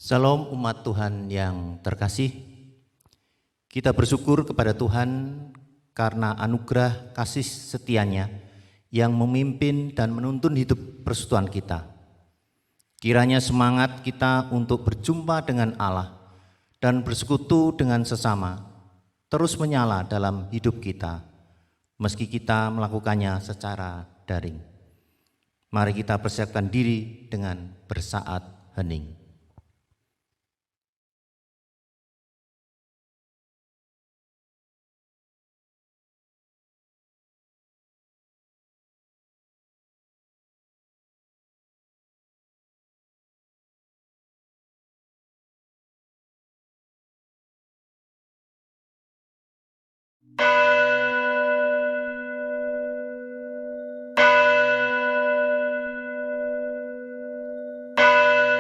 Salam umat Tuhan yang terkasih. Kita bersyukur kepada Tuhan karena anugerah kasih setianya yang memimpin dan menuntun hidup persekutuan kita. Kiranya semangat kita untuk berjumpa dengan Allah dan bersekutu dengan sesama terus menyala dalam hidup kita, meski kita melakukannya secara daring. Mari kita persiapkan diri dengan bersaat hening.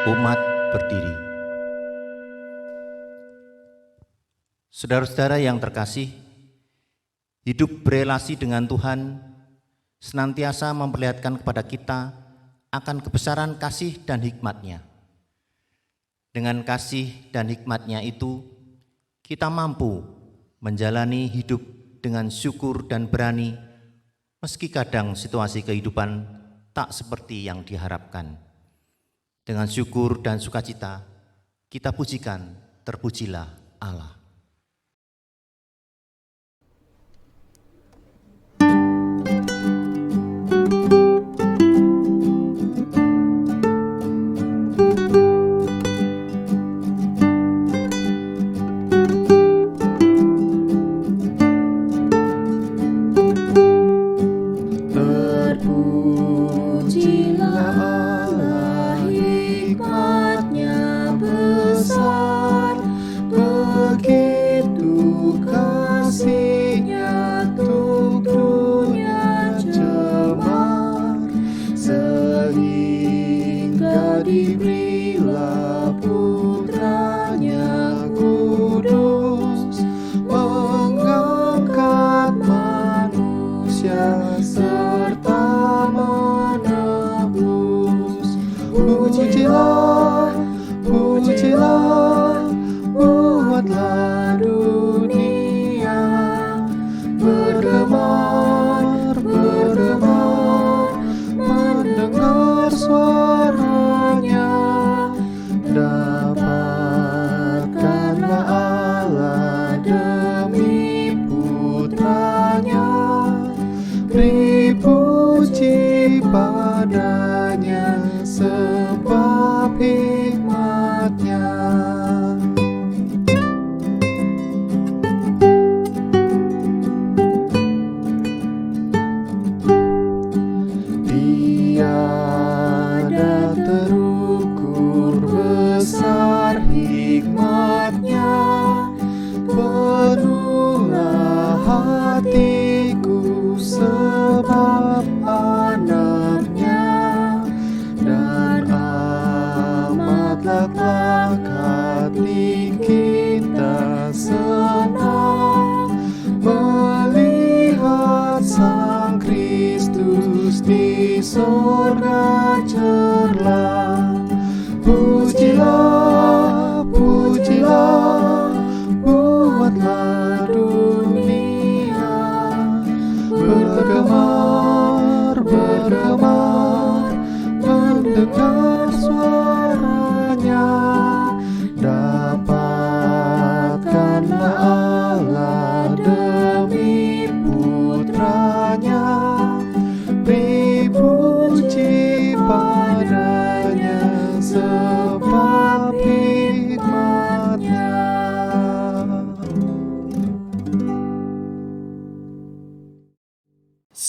Umat berdiri. Saudara-saudara yang terkasih, hidup berelasi dengan Tuhan senantiasa memperlihatkan kepada kita akan kebesaran kasih dan hikmat-Nya. Dengan kasih dan hikmat-Nya itu, kita mampu menjalani hidup dengan syukur dan berani, meski kadang situasi kehidupan tak seperti yang diharapkan. Dengan syukur dan sukacita, kita pujikan, terpujilah Allah.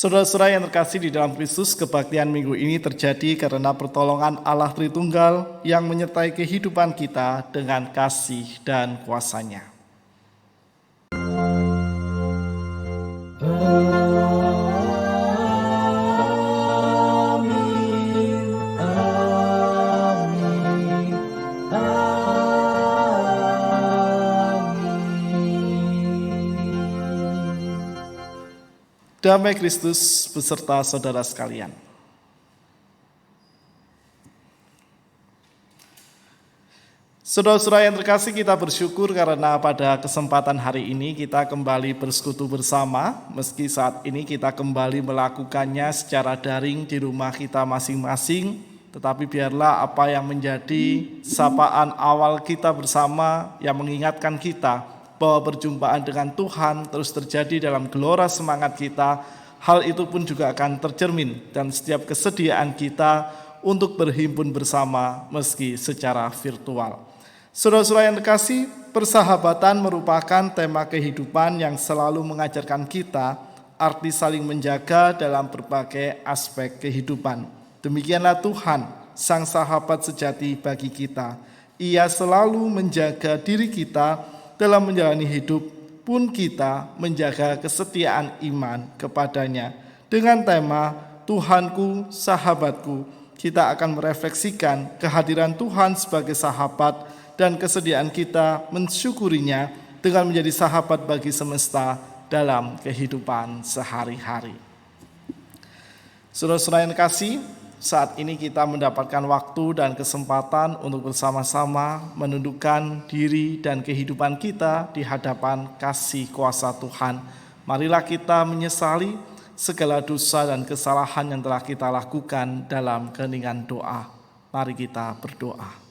Saudara-saudara yang terkasih di dalam Kristus, kebaktian minggu ini terjadi karena pertolongan Allah Tritunggal yang menyertai kehidupan kita dengan kasih dan kuasa-Nya. Damai Kristus beserta saudara sekalian. Saudara-saudara yang terkasih, kita bersyukur karena pada kesempatan hari ini kita kembali bersekutu bersama. Meski saat ini kita kembali melakukannya secara daring di rumah kita masing-masing, tetapi biarlah apa yang menjadi sapaan awal kita bersama yang mengingatkan kita bahwa perjumpaan dengan Tuhan terus terjadi dalam gelora semangat kita. Hal itu pun juga akan tercermin dan setiap kesediaan kita untuk berhimpun bersama meski secara virtual. Saudara-saudara yang terkasih, persahabatan merupakan tema kehidupan yang selalu mengajarkan kita arti saling menjaga dalam berbagai aspek kehidupan. Demikianlah Tuhan, sang sahabat sejati bagi kita. Ia selalu menjaga diri kita dalam menjalani hidup, pun kita menjaga kesetiaan iman kepadanya. Dengan tema Tuhanku, Sahabatku, kita akan merefleksikan kehadiran Tuhan sebagai sahabat dan kesediaan kita mensyukurinya dengan menjadi sahabat bagi semesta dalam kehidupan sehari-hari. Saudara-saudara yang kasih, saat ini kita mendapatkan waktu dan kesempatan untuk bersama-sama menundukkan diri dan kehidupan kita di hadapan kasih kuasa Tuhan. Marilah kita menyesali segala dosa dan kesalahan yang telah kita lakukan dalam keheningan doa. Mari kita berdoa.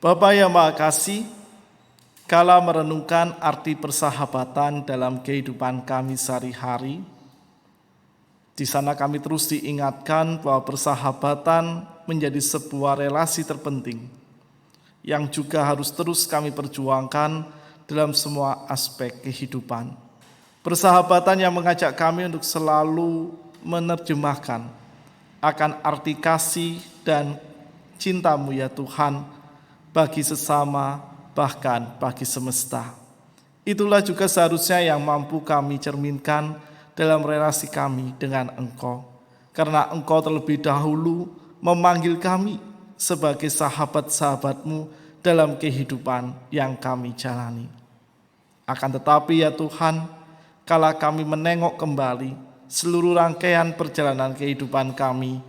Bapa yang Maha Kasih, kala merenungkan arti persahabatan dalam kehidupan kami sehari-hari, di sana kami terus diingatkan bahwa persahabatan menjadi sebuah relasi terpenting yang juga harus terus kami perjuangkan dalam semua aspek kehidupan. Persahabatan yang mengajak kami untuk selalu menerjemahkan akan arti kasih dan cinta-Mu ya Tuhan, bagi sesama, bahkan bagi semesta. Itulah juga seharusnya yang mampu kami cerminkan dalam relasi kami dengan Engkau. Karena Engkau terlebih dahulu memanggil kami sebagai sahabat-sahabat-Mu dalam kehidupan yang kami jalani. Akan tetapi ya Tuhan, kala kami menengok kembali seluruh rangkaian perjalanan kehidupan kami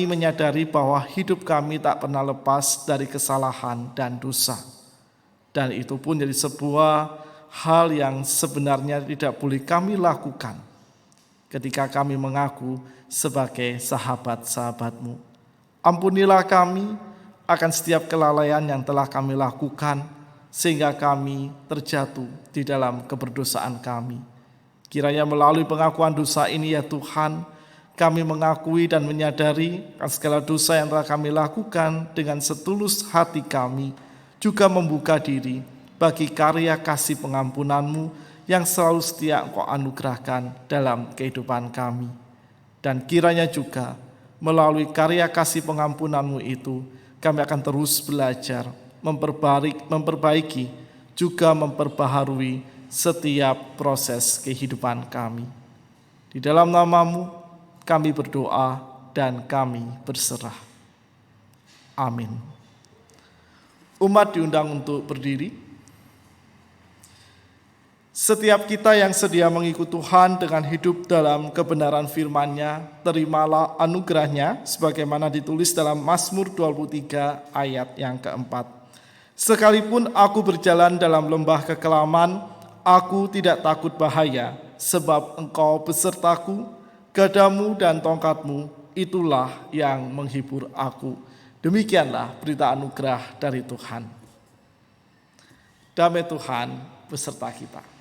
menyadari bahwa hidup kami tak pernah lepas dari kesalahan dan dosa. Dan itu pun jadi sebuah hal yang sebenarnya tidak boleh kami lakukan ketika kami mengaku sebagai sahabat-sahabat-Mu. Ampunilah kami akan setiap kelalaian yang telah kami lakukan sehingga kami terjatuh di dalam keberdosaan kami. Kiranya melalui pengakuan dosa ini ya Tuhan, kami mengakui dan menyadari segala dosa yang telah kami lakukan dengan setulus hati kami, juga membuka diri bagi karya kasih pengampunan-Mu yang selalu setia Engkau anugerahkan dalam kehidupan kami. Dan kiranya juga melalui karya kasih pengampunan-Mu itu, kami akan terus belajar, memperbaiki, juga memperbaharui setiap proses kehidupan kami. Di dalam nama-Mu, kami berdoa dan kami berserah. Amin. Umat diundang untuk berdiri. Setiap kita yang sedia mengikut Tuhan dengan hidup dalam kebenaran firman-Nya, terimalah anugerah-Nya sebagaimana ditulis dalam Mazmur 23 ayat yang keempat. Sekalipun aku berjalan dalam lembah kekelaman, aku tidak takut bahaya, sebab Engkau besertaku. Gadamu dan tongkat-Mu itulah yang menghibur aku. Demikianlah berita anugerah dari Tuhan. Damai Tuhan beserta kita.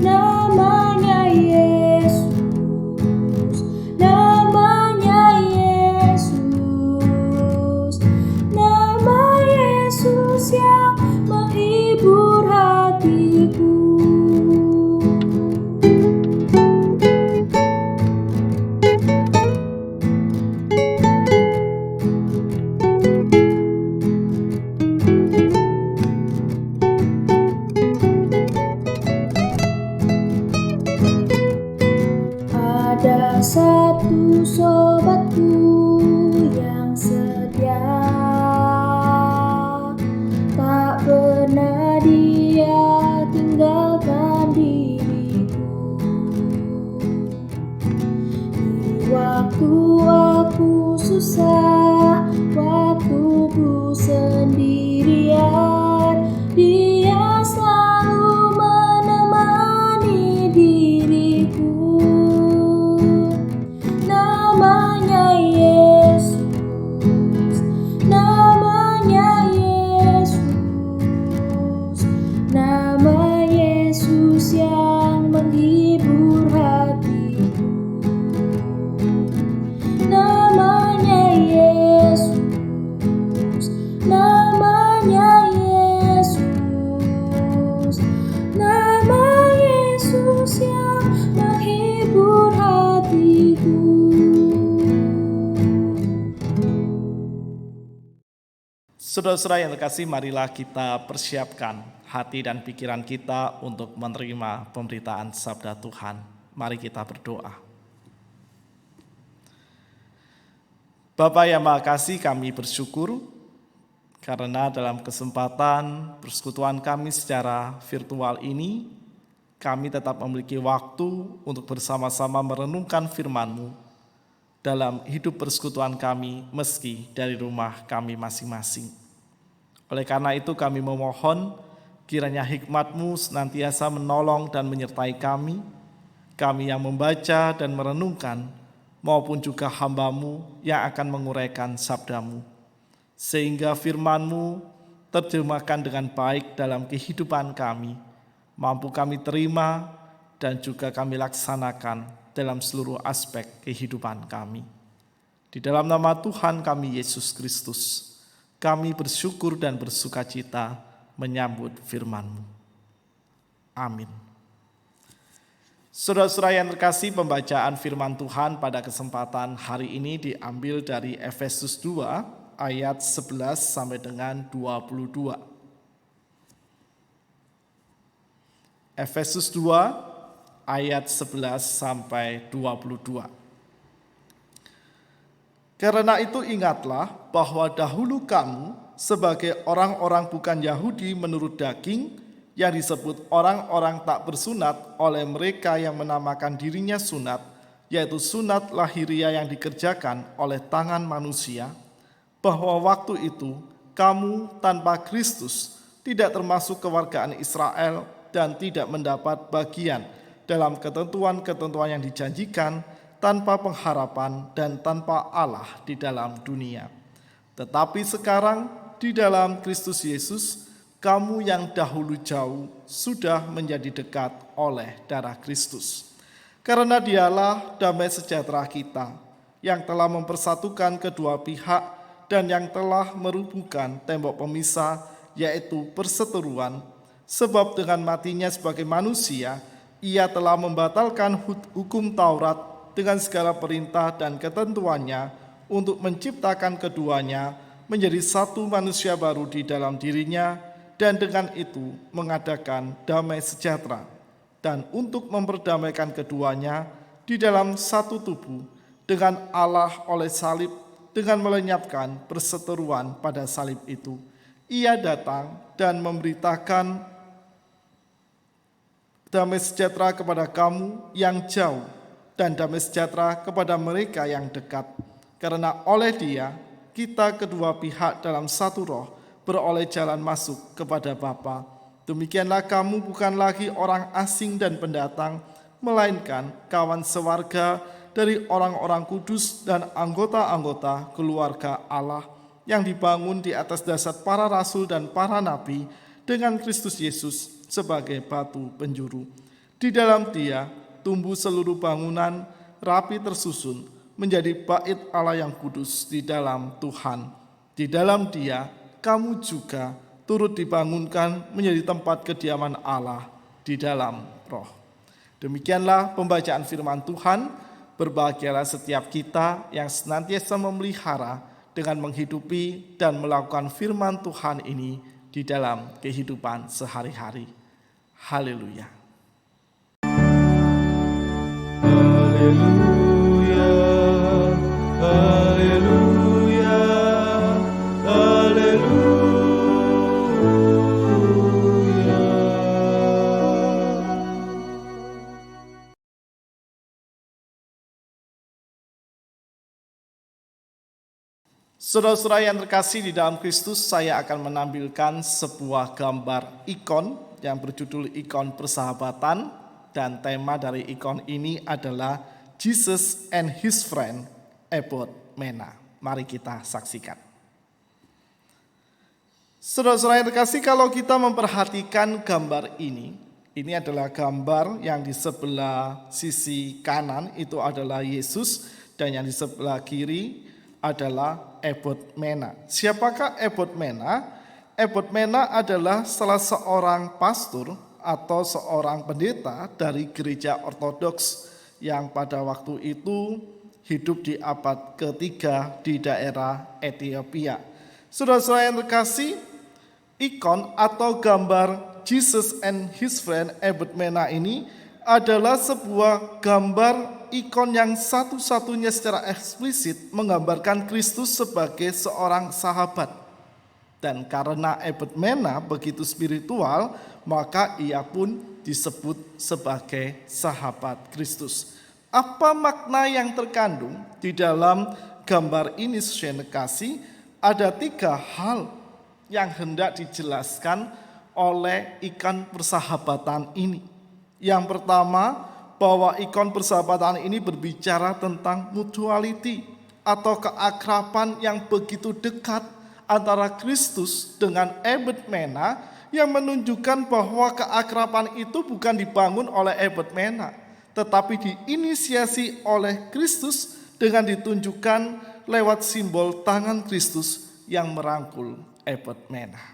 namanya Yesus, namanya Yesus, nama Yesus yang menghibur hatiku. Ada satu sobatku yang setia, tak pernah dia tinggalkan diriku. Di waktu aku susah, waktu ku sendirian, dia selalu menemani diriku. Namanya Yesus, namanya Yesus, nama Yesus yang menghibur hatiku. Namanya Yesus, namanya Yesus, nama Yesus yang menghibur hatiku. Saudara-saudara yang terkasih, marilah kita persiapkan hati dan pikiran kita untuk menerima pemberitaan sabda Tuhan. Mari kita berdoa. Bapa yang Maha Kasih, kami bersyukur karena dalam kesempatan persekutuan kami secara virtual ini, kami tetap memiliki waktu untuk bersama-sama merenungkan firman-Mu dalam hidup persekutuan kami meski dari rumah kami masing-masing. Oleh karena itu kami memohon kiranya hikmat-Mu senantiasa menolong dan menyertai kami yang membaca dan merenungkan, maupun juga hamba-Mu yang akan menguraikan sabda-Mu, sehingga firman-Mu terjemahkan dengan baik dalam kehidupan kami, mampu kami terima dan juga kami laksanakan dalam seluruh aspek kehidupan kami. Di dalam nama Tuhan kami Yesus Kristus, kami bersyukur dan bersukacita menyambut firman-Mu. Amin. Saudara-saudara yang terkasih, pembacaan firman Tuhan pada kesempatan hari ini diambil dari Efesus 2 ayat 11 sampai dengan 22. Efesus 2 ayat 11 sampai 22. Karena itu ingatlah bahwa dahulu kamu sebagai orang-orang bukan Yahudi menurut daging, yang disebut orang-orang tak bersunat oleh mereka yang menamakan dirinya sunat, yaitu sunat lahiriah yang dikerjakan oleh tangan manusia, bahwa waktu itu kamu tanpa Kristus tidak termasuk kewargaan Israel dan tidak mendapat bagian dalam ketentuan-ketentuan yang dijanjikan, tanpa pengharapan dan tanpa Allah di dalam dunia. Tetapi sekarang di dalam Kristus Yesus, kamu yang dahulu jauh sudah menjadi dekat oleh darah Kristus. Karena Dialah damai sejahtera kita, yang telah mempersatukan kedua pihak dan yang telah merubuhkan tembok pemisah, yaitu perseteruan. Sebab dengan matinya sebagai manusia, Ia telah membatalkan hukum Taurat dengan segala perintah dan ketentuannya untuk menciptakan keduanya menjadi satu manusia baru di dalam dirinya, dan dengan itu mengadakan damai sejahtera, dan untuk memperdamaikan keduanya di dalam satu tubuh dengan Allah oleh salib, dengan melenyapkan perseteruan pada salib itu. Ia datang dan memberitakan damai sejahtera kepada kamu yang jauh, dan damai sejahtera kepada mereka yang dekat. Karena oleh Dia, kita kedua pihak dalam satu roh beroleh jalan masuk kepada Bapa. Demikianlah kamu bukan lagi orang asing dan pendatang, melainkan kawan sewarga dari orang-orang kudus dan anggota-anggota keluarga Allah, yang dibangun di atas dasar para rasul dan para nabi, dengan Kristus Yesus sebagai batu penjuru. Di dalam Dia tumbuh seluruh bangunan rapi tersusun menjadi bait Allah yang kudus di dalam Tuhan. Di dalam Dia kamu juga turut dibangunkan menjadi tempat kediaman Allah di dalam Roh. Demikianlah pembacaan firman Tuhan. Berbahagialah setiap kita yang senantiasa memelihara dengan menghidupi dan melakukan firman Tuhan ini di dalam kehidupan sehari-hari. Haleluya. Haleluya, haleluya, haleluya. Saudara-saudara yang terkasih di dalam Kristus, saya akan menampilkan sebuah gambar ikon yang berjudul ikon persahabatan, dan tema dari ikon ini adalah Jesus and his friend about Mena. Mari kita saksikan. Saudara-saudara yang terkasih, kalau kita memperhatikan gambar ini adalah gambar yang di sebelah sisi kanan itu adalah Yesus, dan yang di sebelah kiri adalah Ebot Mena. Siapakah Ebot Mena? Ebot Mena adalah salah seorang pastor atau seorang pendeta dari gereja ortodoks yang pada waktu itu hidup di abad ketiga di daerah Ethiopia. Saudara-saudara yang terkasih, ikon atau gambar Jesus and his friend Ebot Mena ini adalah sebuah gambar ikon yang satu-satunya secara eksplisit menggambarkan Kristus sebagai seorang sahabat. Dan karena Ebot Mena begitu spiritual, maka ia pun disebut sebagai sahabat Kristus. Apa makna yang terkandung di dalam gambar ini, saudara kasih? Ada 3 hal yang hendak dijelaskan oleh ikon persahabatan ini. Yang pertama, bahwa ikon persahabatan ini berbicara tentang mutuality atau keakraban yang begitu dekat antara Kristus dengan Ebot Mena, yang menunjukkan bahwa keakraban itu bukan dibangun oleh Ebot Mena, tetapi diinisiasi oleh Kristus dengan ditunjukkan lewat simbol tangan Kristus yang merangkul Ebot Mena.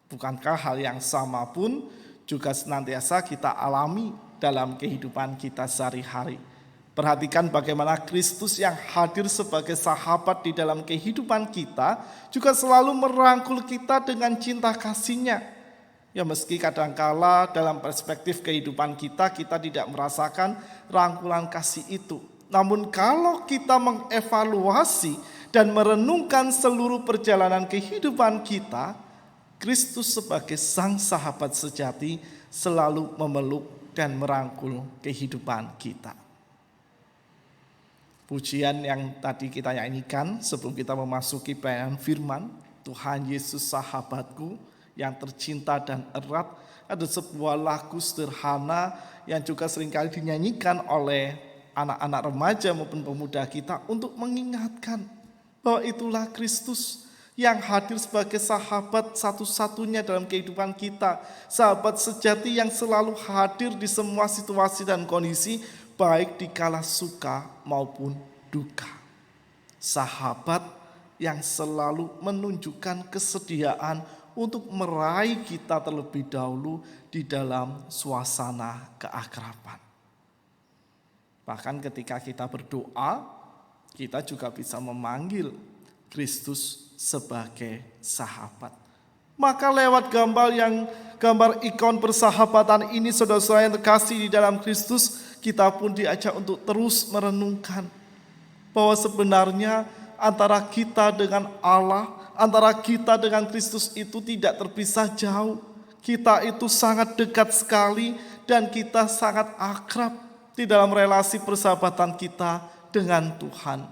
Bukankah hal yang sama pun juga senantiasa kita alami dalam kehidupan kita sehari-hari? Perhatikan bagaimana Kristus yang hadir sebagai sahabat di dalam kehidupan kita juga selalu merangkul kita dengan cinta kasih-Nya. Ya, meski kadangkala dalam perspektif kehidupan kita tidak merasakan rangkulan kasih itu. Namun kalau kita mengevaluasi dan merenungkan seluruh perjalanan kehidupan kita, Kristus sebagai sang sahabat sejati selalu memeluk dan merangkul kehidupan kita. Pujian yang tadi kita nyanyikan sebelum kita memasuki pelayanan firman, Tuhan Yesus sahabatku yang tercinta dan erat, ada sebuah lagu sederhana yang juga seringkali dinyanyikan oleh anak-anak remaja maupun pemuda kita untuk mengingatkan bahwa itulah Kristus yang hadir sebagai sahabat satu-satunya dalam kehidupan kita. Sahabat sejati yang selalu hadir di semua situasi dan kondisi, baik di kala suka maupun duka. Sahabat yang selalu menunjukkan kesediaan untuk meraih kita terlebih dahulu di dalam suasana keakraban. Bahkan ketika kita berdoa, kita juga bisa memanggil Kristus sebagai sahabat. Maka lewat gambar ikon persahabatan ini, saudara-saudara yang terkasih di dalam Kristus, kita pun diajak untuk terus merenungkan bahwa sebenarnya antara kita dengan Allah, antara kita dengan Kristus itu tidak terpisah jauh. Kita itu sangat dekat sekali dan kita sangat akrab di dalam relasi persahabatan kita dengan Tuhan.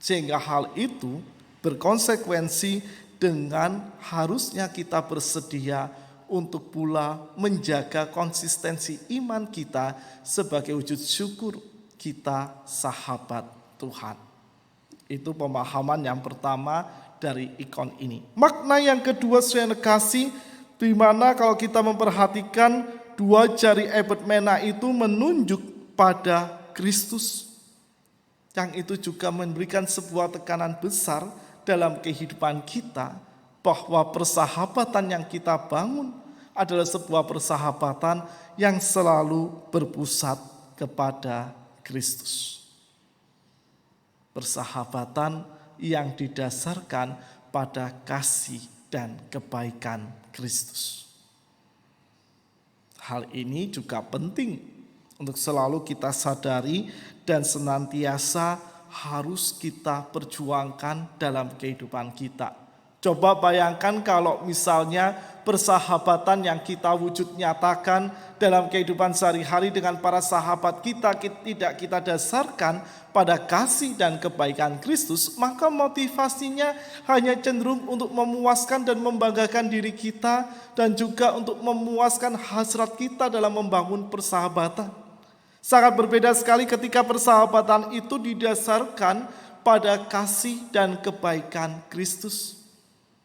Sehingga hal itu berkonsekuensi dengan harusnya kita bersedia untuk pula menjaga konsistensi iman kita sebagai wujud syukur kita sahabat Tuhan. Itu pemahaman yang pertama dari ikon ini. Makna yang kedua, saudara kasih, di mana kalau kita memperhatikan dua jari ebed mena itu menunjuk pada Kristus. Yang itu juga memberikan sebuah tekanan besar dalam kehidupan kita, bahwa persahabatan yang kita bangun adalah sebuah persahabatan yang selalu berpusat kepada Kristus. Persahabatan yang didasarkan pada kasih dan kebaikan Kristus. Hal ini juga penting untuk selalu kita sadari dan senantiasa harus kita perjuangkan dalam kehidupan kita. Coba bayangkan kalau misalnya persahabatan yang kita wujud nyatakan dalam kehidupan sehari-hari dengan para sahabat kita tidak kita dasarkan pada kasih dan kebaikan Kristus, maka motivasinya hanya cenderung untuk memuaskan dan membanggakan diri kita dan juga untuk memuaskan hasrat kita dalam membangun persahabatan. Sangat berbeda sekali ketika persahabatan itu didasarkan pada kasih dan kebaikan Kristus.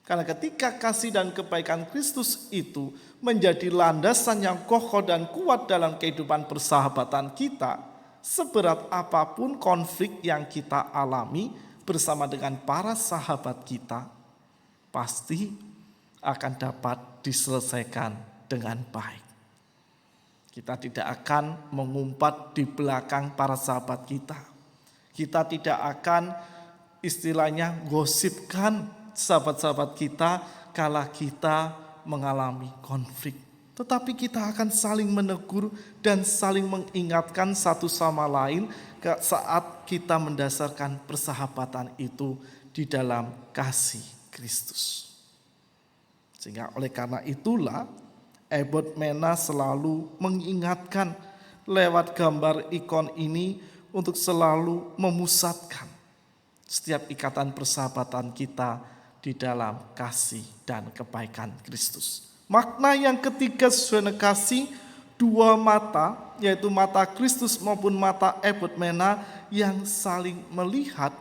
Karena ketika kasih dan kebaikan Kristus itu menjadi landasan yang kokoh dan kuat dalam kehidupan persahabatan kita, seberat apapun konflik yang kita alami bersama dengan para sahabat kita, pasti akan dapat diselesaikan dengan baik. Kita tidak akan mengumpat di belakang para sahabat kita. Kita tidak akan istilahnya gosipkan sahabat-sahabat kita kala kita mengalami konflik. Tetapi kita akan saling menegur dan saling mengingatkan satu sama lain saat kita mendasarkan persahabatan itu di dalam kasih Kristus. Sehingga oleh karena itulah ebed mena selalu mengingatkan lewat gambar ikon ini untuk selalu memusatkan setiap ikatan persahabatan kita di dalam kasih dan kebaikan Kristus. Makna yang ketiga sesuai kasih, dua mata, yaitu mata Kristus maupun mata ebed mena yang saling melihat,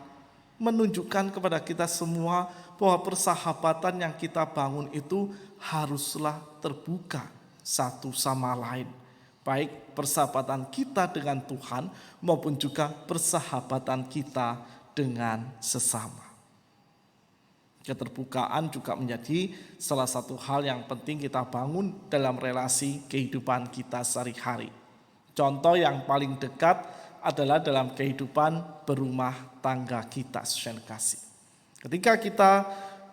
menunjukkan kepada kita semua bahwa persahabatan yang kita bangun itu haruslah terbuka satu sama lain. Baik persahabatan kita dengan Tuhan maupun juga persahabatan kita dengan sesama. Keterbukaan juga menjadi salah satu hal yang penting kita bangun dalam relasi kehidupan kita sehari-hari. Contoh yang paling dekat adalah dalam kehidupan berumah tangga kita, saudara kasih. Ketika kita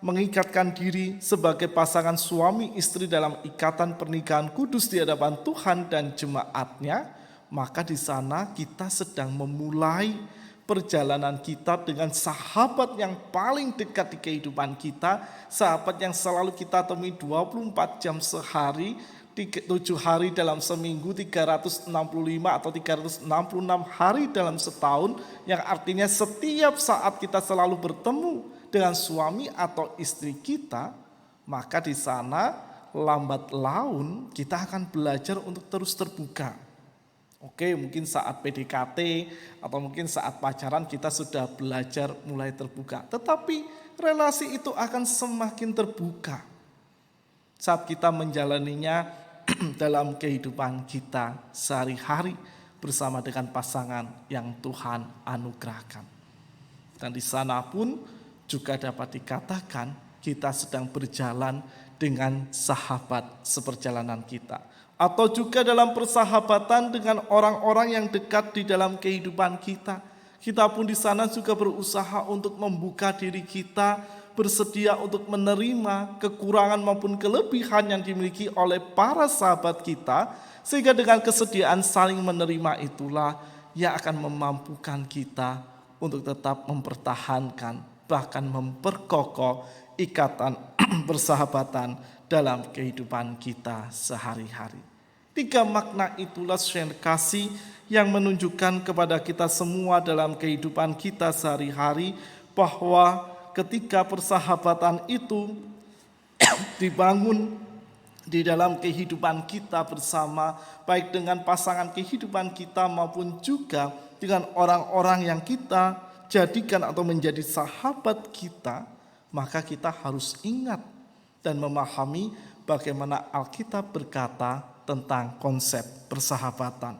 mengikatkan diri sebagai pasangan suami istri dalam ikatan pernikahan kudus di hadapan Tuhan dan jemaatnya, maka di sana kita sedang memulai perjalanan kita dengan sahabat yang paling dekat di kehidupan kita, sahabat yang selalu kita temui 24 jam sehari, 7 hari dalam seminggu, 365 atau 366 hari dalam setahun, yang artinya setiap saat kita selalu bertemu dengan suami atau istri kita, maka di sana lambat laun kita akan belajar untuk terus terbuka. Oke, mungkin saat PDKT atau mungkin saat pacaran kita sudah belajar mulai terbuka. Tetapi relasi itu akan semakin terbuka saat kita menjalaninya dalam kehidupan kita sehari-hari bersama dengan pasangan yang Tuhan anugerahkan. Dan di sana pun juga dapat dikatakan kita sedang berjalan dengan sahabat seperjalanan kita. Atau juga dalam persahabatan dengan orang-orang yang dekat di dalam kehidupan kita. Kita pun di sana juga berusaha untuk membuka diri kita, bersedia untuk menerima kekurangan maupun kelebihan yang dimiliki oleh para sahabat kita. Sehingga dengan kesediaan saling menerima itulah yang akan memampukan kita untuk tetap mempertahankan, bahkan memperkokoh ikatan persahabatan dalam kehidupan kita sehari-hari. 3 makna itulah saudara kasih yang menunjukkan kepada kita semua dalam kehidupan kita sehari-hari bahwa ketika persahabatan itu dibangun di dalam kehidupan kita bersama, baik dengan pasangan kehidupan kita maupun juga dengan orang-orang yang kita jadikan atau menjadi sahabat kita, maka kita harus ingat dan memahami bagaimana Alkitab berkata tentang konsep persahabatan.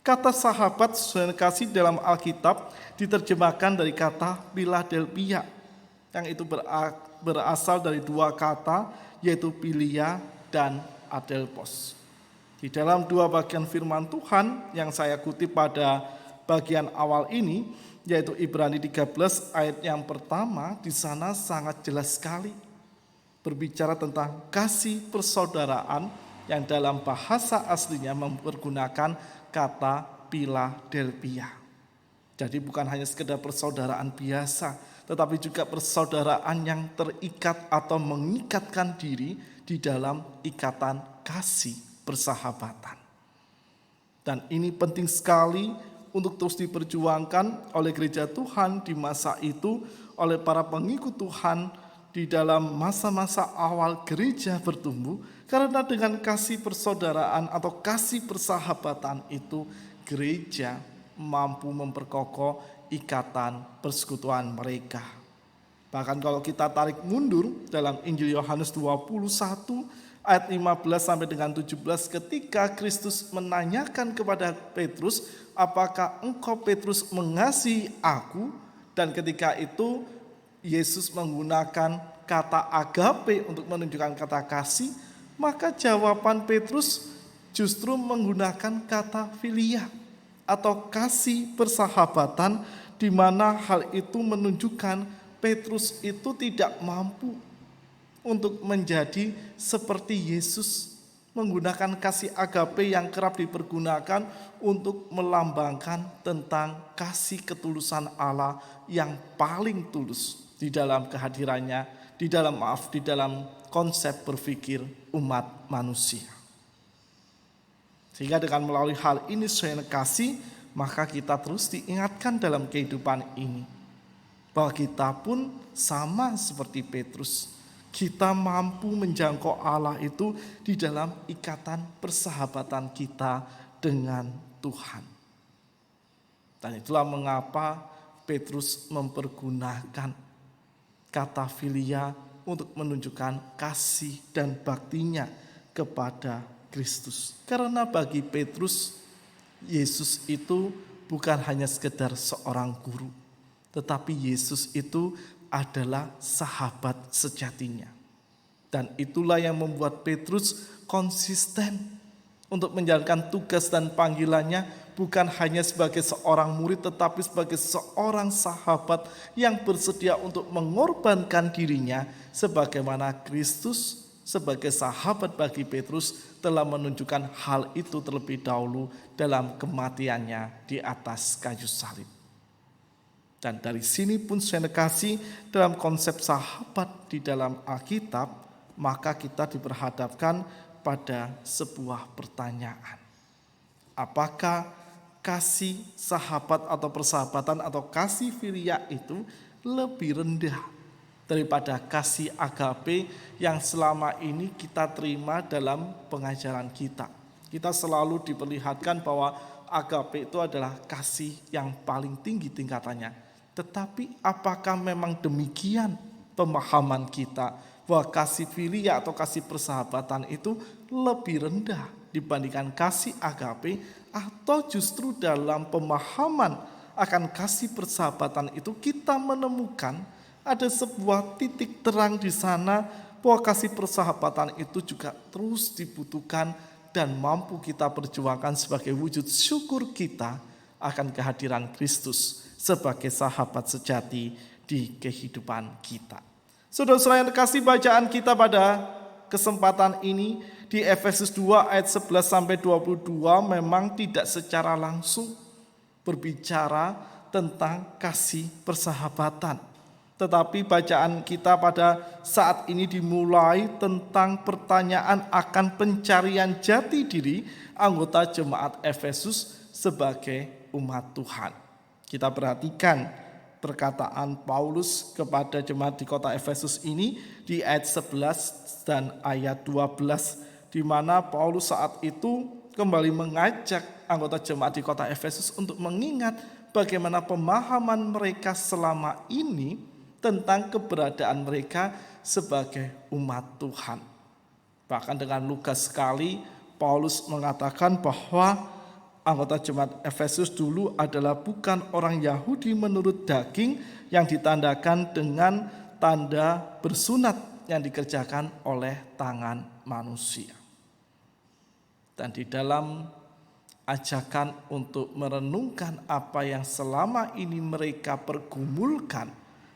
Kata sahabat saudara kasih dalam Alkitab diterjemahkan dari kata Philadelphia, yang itu berasal dari dua kata, yaitu Philia dan Adelphos. Di dalam dua bagian firman Tuhan yang saya kutip pada bagian awal ini, yaitu Ibrani 13 ayat yang pertama, di sana sangat jelas sekali berbicara tentang kasih persaudaraan yang dalam bahasa aslinya mempergunakan kata Philadelphia. Jadi bukan hanya sekedar persaudaraan biasa, tetapi juga persaudaraan yang terikat atau mengikatkan diri di dalam ikatan kasih persahabatan. Dan ini penting sekali untuk terus diperjuangkan oleh gereja Tuhan di masa itu, oleh para pengikut Tuhan di dalam masa-masa awal gereja bertumbuh, karena dengan kasih persaudaraan atau kasih persahabatan itu gereja mampu memperkokoh ikatan persekutuan mereka. Bahkan kalau kita tarik mundur dalam Injil Yohanes 21 ayat 15 sampai dengan 17, ketika Kristus menanyakan kepada Petrus, apakah engkau Petrus mengasihi aku? Dan ketika itu Yesus menggunakan kata agape untuk menunjukkan kata kasih, maka jawaban Petrus justru menggunakan kata philia atau kasih persahabatan, di mana hal itu menunjukkan Petrus itu tidak mampu untuk menjadi seperti Yesus, menggunakan kasih agape yang kerap dipergunakan untuk melambangkan tentang kasih ketulusan Allah yang paling tulus di dalam kehadirannya, di dalam konsep berpikir umat manusia. Sehingga dengan melalui hal ini saudara kasih, maka kita terus diingatkan dalam kehidupan ini bahwa kita pun sama seperti Petrus. Kita mampu menjangkau Allah itu di dalam ikatan persahabatan kita dengan Tuhan. Dan itulah mengapa Petrus mempergunakan kata philia untuk menunjukkan kasih dan baktinya kepada Kristus. Karena bagi Petrus, Yesus itu bukan hanya sekedar seorang guru, tetapi Yesus itu adalah sahabat sejatinya. Dan itulah yang membuat Petrus konsisten untuk menjalankan tugas dan panggilannya, bukan hanya sebagai seorang murid, tetapi sebagai seorang sahabat yang bersedia untuk mengorbankan dirinya, sebagaimana Kristus sebagai sahabat bagi Petrus telah menunjukkan hal itu terlebih dahulu dalam kematiannya di atas kayu salib. Dan dari sini pun saya kasih dalam konsep sahabat di dalam Alkitab, maka kita diperhadapkan pada sebuah pertanyaan. Apakah kasih sahabat atau persahabatan atau kasih philia itu lebih rendah daripada kasih agape yang selama ini kita terima dalam pengajaran kita? Kita selalu diperlihatkan bahwa agape itu adalah kasih yang paling tinggi tingkatannya. Tetapi apakah memang demikian pemahaman kita bahwa kasih philia atau kasih persahabatan itu lebih rendah dibandingkan kasih agape, atau justru dalam pemahaman akan kasih persahabatan itu kita menemukan ada sebuah titik terang di sana bahwa kasih persahabatan itu juga terus dibutuhkan dan mampu kita perjuangkan sebagai wujud syukur kita akan kehadiran Kristus sebagai sahabat sejati di kehidupan kita. Saudara-saudara yang terkasih, bacaan kita pada kesempatan ini di Efesus 2 ayat 11 sampai 22 memang tidak secara langsung berbicara tentang kasih persahabatan. Tetapi bacaan kita pada saat ini dimulai tentang pertanyaan akan pencarian jati diri anggota jemaat Efesus sebagai umat Tuhan. Kita perhatikan perkataan Paulus kepada jemaat di kota Efesus ini di ayat 11 dan ayat 12, di mana Paulus saat itu kembali mengajak anggota jemaat di kota Efesus untuk mengingat bagaimana pemahaman mereka selama ini tentang keberadaan mereka sebagai umat Tuhan. Bahkan dengan lugas sekali Paulus mengatakan bahwa anggota jemaat Efesus dulu adalah bukan orang Yahudi menurut daging yang ditandakan dengan tanda bersunat yang dikerjakan oleh tangan manusia. Dan di dalam ajakan untuk merenungkan apa yang selama ini mereka pergumulkan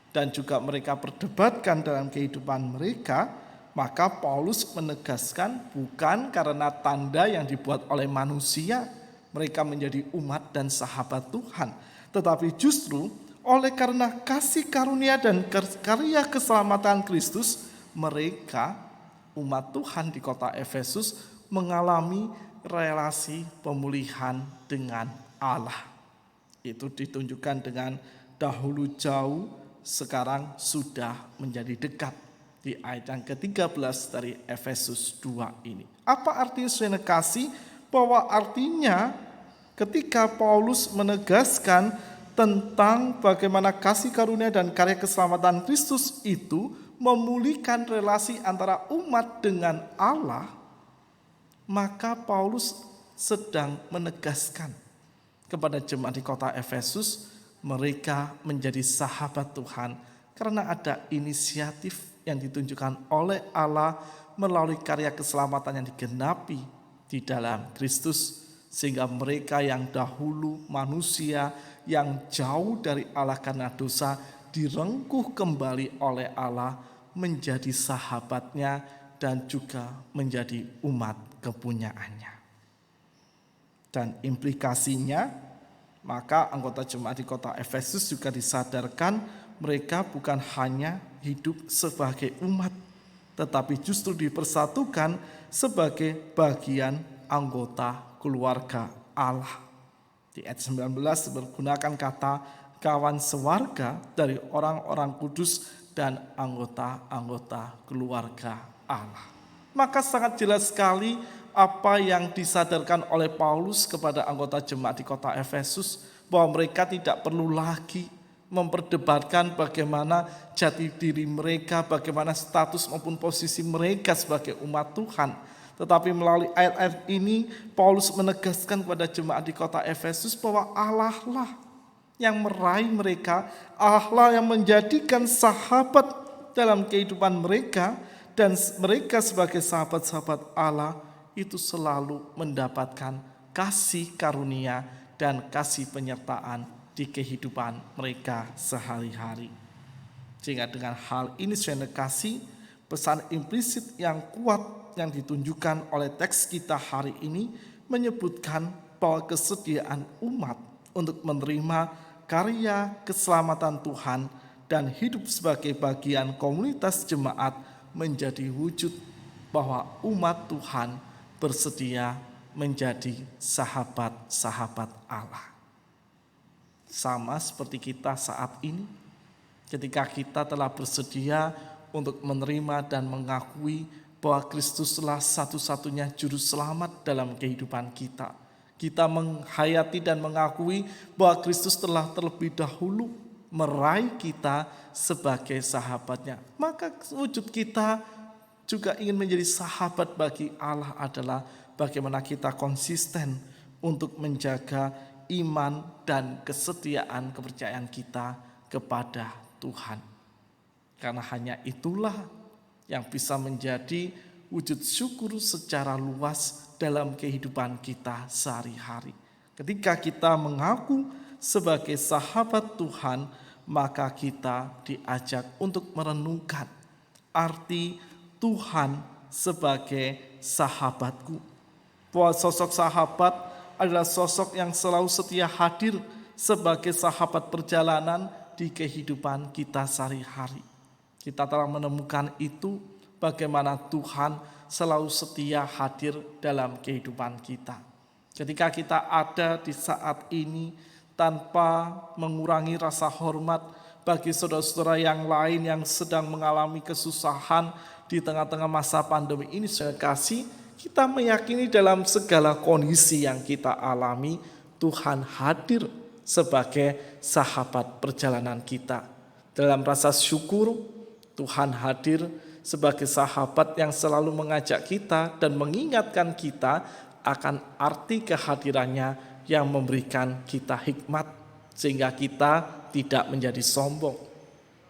dan juga mereka perdebatkan dalam kehidupan mereka, maka Paulus menegaskan bukan karena tanda yang dibuat oleh manusia mereka menjadi umat dan sahabat Tuhan, tetapi justru oleh karena kasih karunia dan karya keselamatan Kristus, mereka umat Tuhan di kota Efesus mengalami relasi pemulihan dengan Allah. Itu ditunjukkan dengan dahulu jauh, sekarang sudah menjadi dekat. Di ayat yang ke-13 dari Efesus 2 ini. Apa arti saudara kasih? Bahwa artinya ketika Paulus menegaskan tentang bagaimana kasih karunia dan karya keselamatan Kristus itu memulihkan relasi antara umat dengan Allah, maka Paulus sedang menegaskan kepada jemaat di kota Efesus, mereka menjadi sahabat Tuhan karena ada inisiatif yang ditunjukkan oleh Allah melalui karya keselamatan yang digenapi di dalam Kristus, sehingga mereka yang dahulu manusia yang jauh dari Allah karena dosa direngkuh kembali oleh Allah menjadi sahabatnya dan juga menjadi umat kepunyaannya. Dan implikasinya, maka anggota jemaat di kota Efesus juga disadarkan mereka bukan hanya hidup sebagai umat, tetapi justru dipersatukan sebagai bagian anggota keluarga Allah. Di ayat 19 bergunakan kata kawan sewarga dari orang-orang kudus dan anggota-anggota keluarga Allah. Maka sangat jelas sekali apa yang disadarkan oleh Paulus kepada anggota jemaat di kota Efesus, bahwa mereka tidak perlu lagi memperdebatkan bagaimana jati diri mereka, bagaimana status maupun posisi mereka sebagai umat Tuhan. Tetapi melalui ayat-ayat ini Paulus menegaskan kepada jemaat di kota Efesus bahwa Allah lah yang meraih mereka, Allah lah yang menjadikan sahabat dalam kehidupan mereka, dan mereka sebagai sahabat-sahabat Allah itu selalu mendapatkan kasih karunia dan kasih penyertaan di kehidupan mereka sehari-hari. Sehingga dengan hal ini saya kasih pesan implisit yang kuat yang ditunjukkan oleh teks kita hari ini menyebutkan bahwa kesediaan umat untuk menerima karya keselamatan Tuhan dan hidup sebagai bagian komunitas jemaat menjadi wujud bahwa umat Tuhan bersedia menjadi sahabat-sahabat Allah. Sama seperti kita saat ini, ketika kita telah bersedia untuk menerima dan mengakui bahwa Kristuslah satu-satunya juru selamat dalam kehidupan kita. Kita menghayati dan mengakui bahwa Kristus telah terlebih dahulu meraih kita sebagai sahabatnya. Maka wujud kita juga ingin menjadi sahabat bagi Allah adalah bagaimana kita konsisten untuk menjaga iman dan kesetiaan kepercayaan kita kepada Tuhan. Karena hanya itulah yang bisa menjadi wujud syukur secara luas dalam kehidupan kita sehari-hari. Ketika kita mengaku sebagai sahabat Tuhan, maka kita diajak untuk merenungkan arti Tuhan sebagai sahabatku. Bahwa sosok sahabat adalah sosok yang selalu setia hadir sebagai sahabat perjalanan di kehidupan kita sehari-hari. Kita telah menemukan itu, bagaimana Tuhan selalu setia hadir dalam kehidupan kita. Ketika kita ada di saat ini tanpa mengurangi rasa hormat bagi saudara-saudara yang lain yang sedang mengalami kesusahan di tengah-tengah masa pandemi ini, saya kasih, kita meyakini dalam segala kondisi yang kita alami, Tuhan hadir sebagai sahabat perjalanan kita. Dalam rasa syukur, Tuhan hadir sebagai sahabat yang selalu mengajak kita dan mengingatkan kita akan arti kehadirannya yang memberikan kita hikmat sehingga kita tidak menjadi sombong.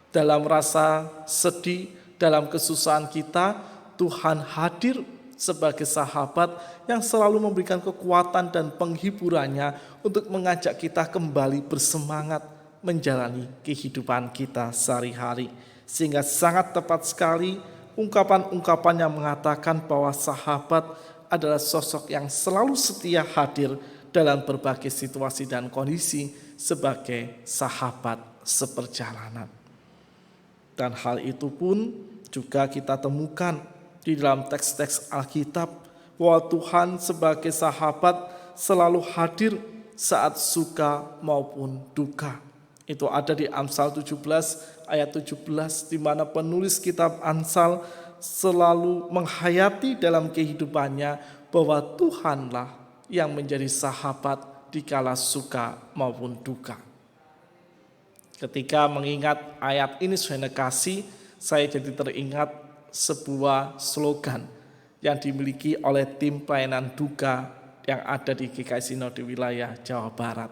Dalam rasa sedih, dalam kesusahan kita, Tuhan hadir sebagai sahabat yang selalu memberikan kekuatan dan penghiburannya untuk mengajak kita kembali bersemangat menjalani kehidupan kita sehari-hari. Sehingga sangat tepat sekali ungkapan-ungkapan yang mengatakan bahwa sahabat adalah sosok yang selalu setia hadir dalam berbagai situasi dan kondisi sebagai sahabat seperjalanan. Dan hal itu pun juga kita temukan di dalam teks-teks Alkitab bahwa Tuhan sebagai sahabat selalu hadir saat suka maupun duka. Itu ada di Amsal 17 ayat 17 di mana penulis kitab Amsal selalu menghayati dalam kehidupannya bahwa Tuhanlah yang menjadi sahabat di kala suka maupun duka. Ketika mengingat ayat ini Suhene kasih, saya jadi teringat sebuah slogan yang dimiliki oleh tim pelayanan duka yang ada di GKI Sinode wilayah Jawa Barat.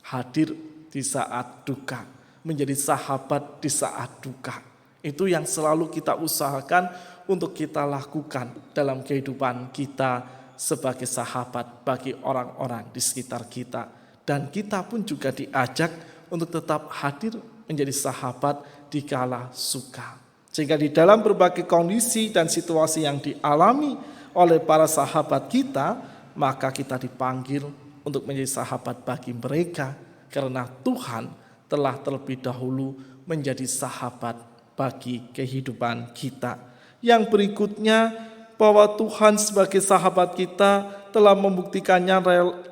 Hadir di saat duka, menjadi sahabat di saat duka. Itu yang selalu kita usahakan untuk kita lakukan dalam kehidupan kita sebagai sahabat bagi orang-orang di sekitar kita. Dan kita pun juga diajak untuk tetap hadir menjadi sahabat di kala suka. Sehingga di dalam berbagai kondisi dan situasi yang dialami oleh para sahabat kita, maka kita dipanggil untuk menjadi sahabat bagi mereka. Karena Tuhan telah terlebih dahulu menjadi sahabat bagi kehidupan kita. Yang berikutnya, bahwa Tuhan sebagai sahabat kita telah membuktikannya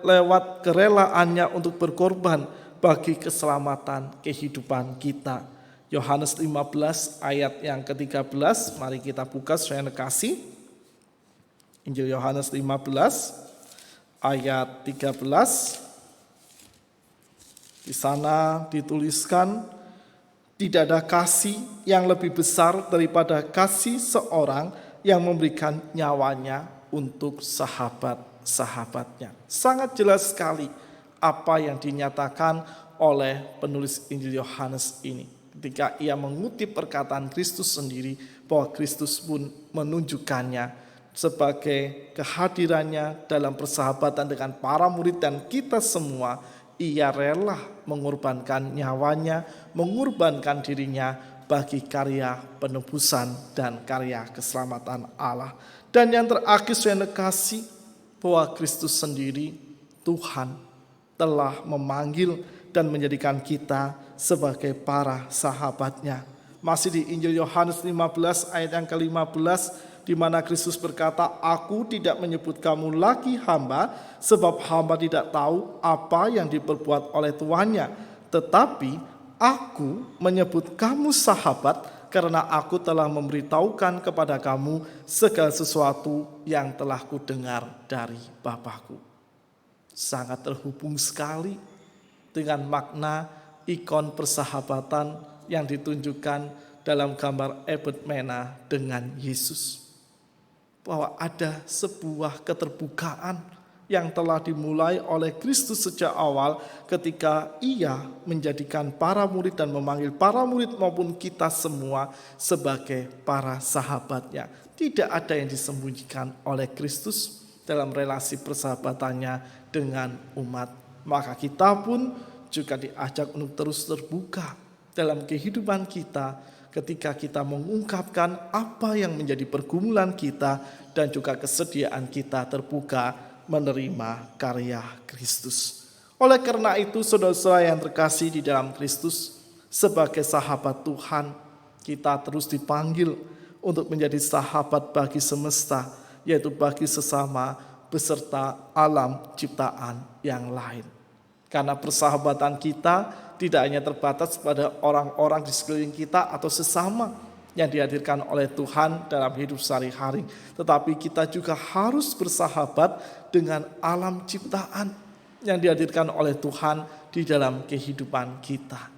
lewat kerelaannya untuk berkorban bagi keselamatan kehidupan kita. Yohanes 15 ayat yang ke-13, mari kita buka Suhene kasih. Injil Yohanes 15 ayat 13. Di sana dituliskan, tidak ada kasih yang lebih besar daripada kasih seorang yang memberikan nyawanya untuk sahabat-sahabatnya. Sangat jelas sekali apa yang dinyatakan oleh penulis Injil Yohanes ini. Ketika ia mengutip perkataan Kristus sendiri, bahwa Kristus pun menunjukkannya sebagai kehadirannya dalam persahabatan dengan para murid dan kita semua. Ia rela mengorbankan nyawanya, mengorbankan dirinya bagi karya penebusan dan karya keselamatan Allah. Dan yang terakhir saya kasih bahwa Kristus sendiri, Tuhan, telah memanggil dan menjadikan kita sebagai para sahabatnya. Masih di Injil Yohanes 15 ayat yang ke-15, di mana Kristus berkata, aku tidak menyebut kamu lagi hamba, sebab hamba tidak tahu apa yang diperbuat oleh tuannya. Tetapi aku menyebut kamu sahabat, karena aku telah memberitahukan kepada kamu segala sesuatu yang telah kudengar dari Bapakku. Sangat terhubung sekali dengan makna ikon persahabatan yang ditunjukkan dalam gambar Ebed Mena dengan Yesus. Bahwa ada sebuah keterbukaan yang telah dimulai oleh Kristus sejak awal ketika ia menjadikan para murid dan memanggil para murid maupun kita semua sebagai para sahabatnya. Tidak ada yang disembunyikan oleh Kristus dalam relasi persahabatannya dengan umat. Maka kita pun juga diajak untuk terus terbuka dalam kehidupan kita ketika kita mengungkapkan apa yang menjadi pergumulan kita dan juga kesediaan kita terbuka menerima karya Kristus. Oleh karena itu, saudara-saudara yang terkasih di dalam Kristus, sebagai sahabat Tuhan, kita terus dipanggil untuk menjadi sahabat bagi semesta, yaitu bagi sesama beserta alam ciptaan yang lain. Karena persahabatan kita tidak hanya terbatas pada orang-orang di sekeliling kita atau sesama yang dihadirkan oleh Tuhan dalam hidup sehari-hari. Tetapi kita juga harus bersahabat dengan alam ciptaan yang dihadirkan oleh Tuhan di dalam kehidupan kita.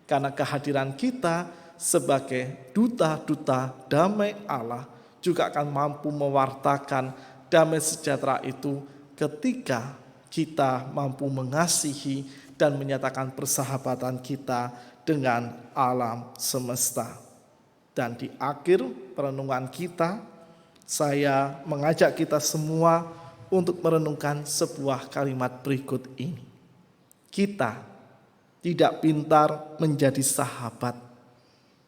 Karena kehadiran kita sebagai duta-duta damai Allah juga akan mampu mewartakan damai sejahtera itu ketika kita mampu mengasihi dan menyatakan persahabatan kita dengan alam semesta. Dan di akhir perenungan kita, saya mengajak kita semua untuk merenungkan sebuah kalimat berikut ini. Kita tidak pintar menjadi sahabat,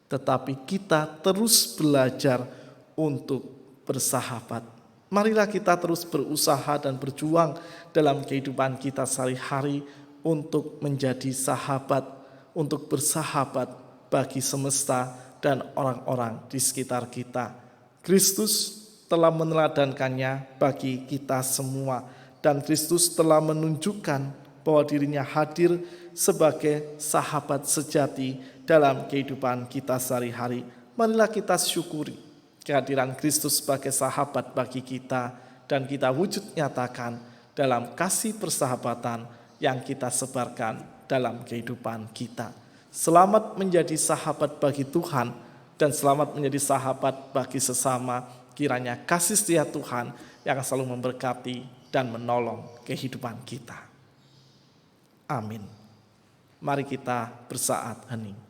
tetapi kita terus belajar untuk bersahabat. Marilah kita terus berusaha dan berjuang dalam kehidupan kita sehari-hari untuk menjadi sahabat, untuk bersahabat bagi semesta dan orang-orang di sekitar kita. Kristus telah meneladankannya bagi kita semua, dan Kristus telah menunjukkan bahwa dirinya hadir sebagai sahabat sejati dalam kehidupan kita sehari-hari. Marilah kita syukuri kehadiran Kristus sebagai sahabat bagi kita, dan kita wujud nyatakan dalam kasih persahabatan yang kita sebarkan dalam kehidupan kita. Selamat menjadi sahabat bagi Tuhan dan selamat menjadi sahabat bagi sesama. Kiranya kasih setia Tuhan yang selalu memberkati dan menolong kehidupan kita. Amin. Mari kita bersaat hening.